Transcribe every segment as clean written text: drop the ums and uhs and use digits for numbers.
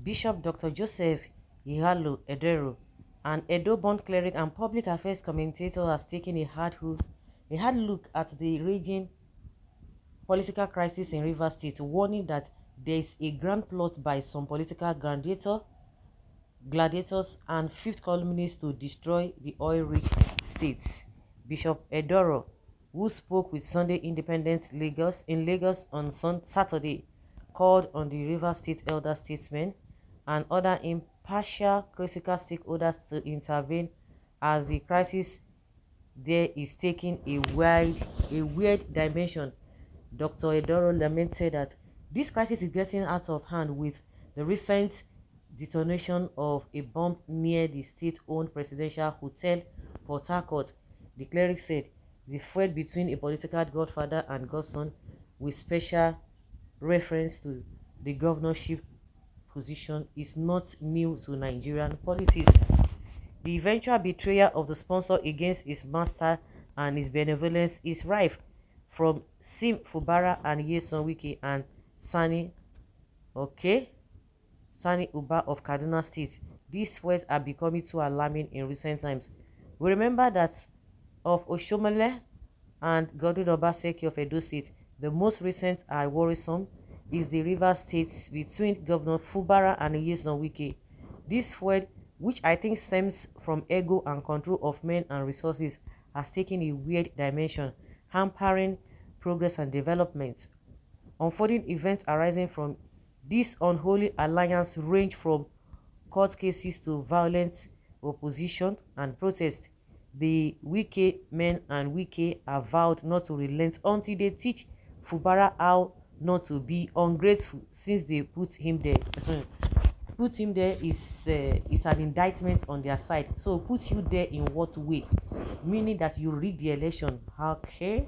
Bishop Dr. Joseph Ihalo Edero, an Edo-born cleric and public affairs commentator, has taken a hard look at the raging political crisis in Rivers State, warning that there is a grand plot by some political gladiators and fifth columnists to destroy the oil-rich states. Bishop Edoro, who spoke with Sunday Independent Lagos in Lagos on Saturday, called on the Rivers State elder statesmen and other impartial critical stakeholders to intervene as the crisis there is taking a weird dimension. Dr. Edoro lamented that this crisis is getting out of hand with the recent detonation of a bomb near the state-owned presidential hotel, Port Harcourt. The cleric said the feud between a political godfather and godson, with special reference to the governorship position, is not new to Nigerian politics. The eventual betrayal of the sponsor against his master and his benevolence is rife, from Sim Fubara and Yeson Wiki and Sani Uba of Kaduna State. These words are becoming too alarming in recent times. We remember that of Oshomole and Godwin Obaseki of Edo State. The most recent and worrisome is the Rivers State between Governor Fubara and Yeson Wiki. This word, which I think stems from ego and control of men and resources, has taken a weird dimension, hampering progress and development. Unfolding events arising from this unholy alliance range from court cases to violent opposition and protest. The Wike men and Wike are vowed not to relent until they teach Fubara how not to be ungrateful, since they put him there. Put him there is an indictment on their side. So put you there in what way? Meaning that you rig the election. Okay.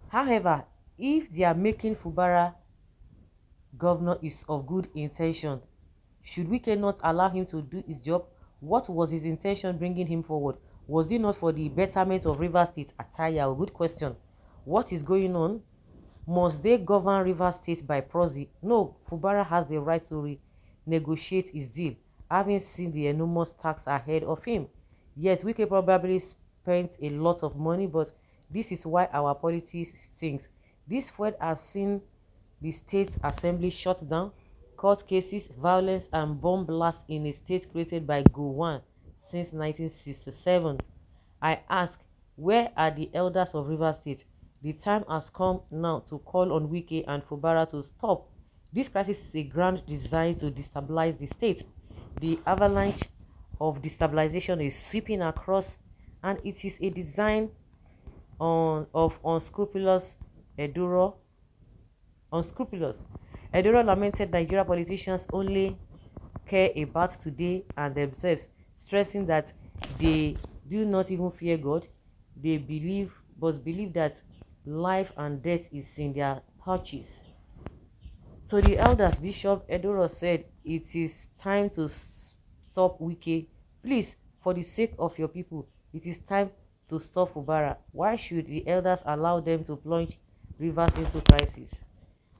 However, if they are making Fubara governor is of good intention, should Wike not allow him to do his job? What was his intention bringing him forward? Was it not for the betterment of Rivers State? Ataya, good question. What is going on? Must they govern Rivers State by proxy? No, Fubara has the right to renegotiate his deal, having seen the enormous tax ahead of him. Yes, Wike probably spent a lot of money, but this is why our politics stinks. This feud has seen the state assembly shut down, court cases, violence, and bomb blasts in a state created by Gowon since 1967. I ask, where are the elders of Rivers State? The time has come now to call on Wike and Fubara to stop. This crisis is a grand design to destabilize the state. The avalanche of destabilization is sweeping across, and it is a design of unscrupulous. Eduro lamented Nigerian politicians only care about today and themselves, stressing that they do not even fear God. They believe that life and death is in their touches. To the elders, Bishop Edoro said, it is time to stop Wike. Please, for the sake of your people, it is time to stop Fubara. Why should the elders allow them to plunge Rivers into crisis?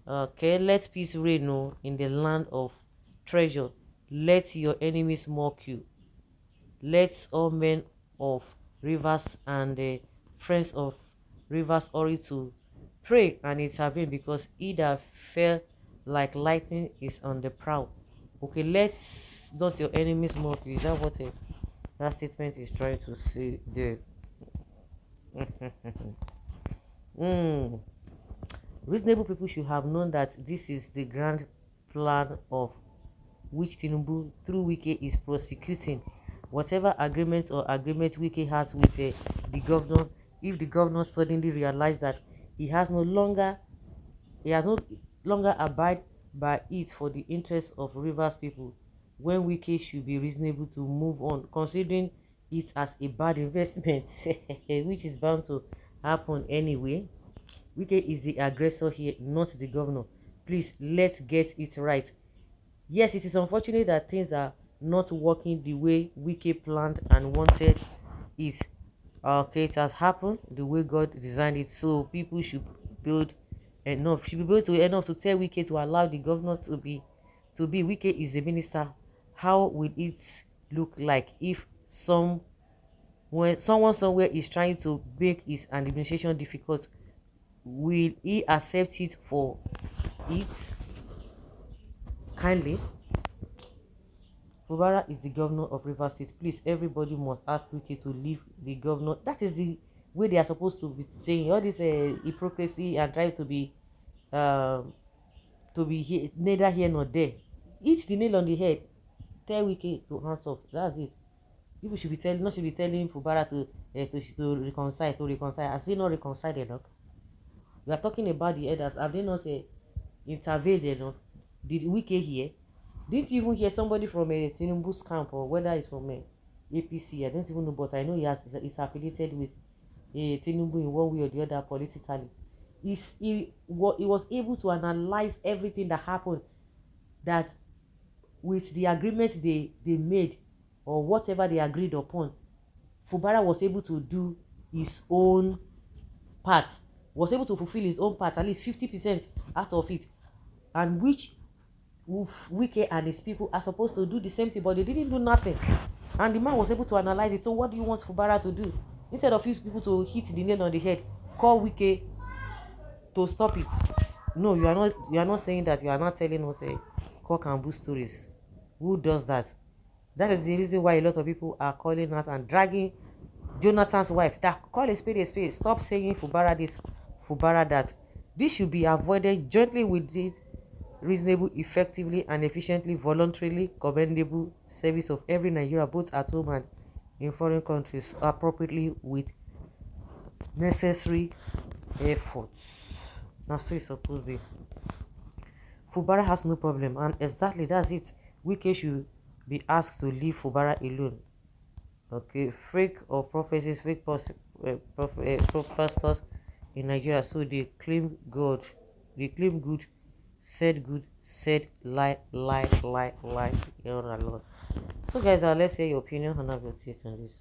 Okay, let peace reign in the land of treasure. Let your enemies mock you. Let all men of Rivers and the friends of Rivers hurry to pray and intervene, because he that fell like lightning is on the prowl. Okay, let's not your enemies mock you. Is that what that statement is trying to say there? Reasonable people should have known that this is the grand plan of which Tinubu through Wike is prosecuting. Whatever agreement Wike has with the governor, if the governor suddenly realizes that he has no longer abide by it for the interest of Rivers people, when Wike should be reasonable to move on, considering it as a bad investment, which is bound to happen anyway. Wike is the aggressor here, not the governor. Please, let's get it right. Yes, it is unfortunate that things are not working the way Wike planned and wanted it. Okay, it has happened the way God designed it, so people should build enough. Should be able to enough to tell Wike to allow the governor to be Wike is the minister. How will it look like if when someone somewhere is trying to make his administration difficult? Will he accept it for it kindly? Fubara is the governor of Rivers State. Please, everybody must ask Wike to leave the governor. That is the way they are supposed to be saying. All this hypocrisy and trying um, to be neither here nor there. Hit the nail on the head. Tell Wike to hands off. That's it. People should be telling, not should be telling Fubara to reconcile, Has he not reconciled enough? We are talking about the elders. Have they not intervened enough? Did Wike hear? Didn't you even hear somebody from a Tinubu's camp, or whether it's from a APC? I don't even know, but I know he's affiliated with a Tinubu in one way or the other politically. He was able to analyze everything that happened, that with the agreement they made, or whatever they agreed upon, Fubara was able to do his own part, was able to fulfill his own part, at least 50% out of it, and which Wike and his people are supposed to do the same thing, but they didn't do nothing. And the man was able to analyze it. So what do you want Fubara to do? Instead of you people to hit the nail on the head, call Wike to stop it. No, you are not saying that. You are not telling us a cock and bull stories. Who does that? That is the reason why a lot of people are calling us and dragging Jonathan's wife. That call a spade a spade. Stop saying Fubara this, Fubara that. This should be avoided jointly with it reasonable, effectively, and efficiently, voluntarily commendable service of every Nigeria, both at home and in foreign countries, appropriately with necessary efforts. That's so it's supposed to be. Fubara has no problem, and exactly that's it. Wike should be asked to leave Fubara alone. Okay, fake or prophecies, fake pastors in Nigeria, so they claim God, they claim good, said lie. You know, a lot. So guys, let's hear your opinion and have your take on this.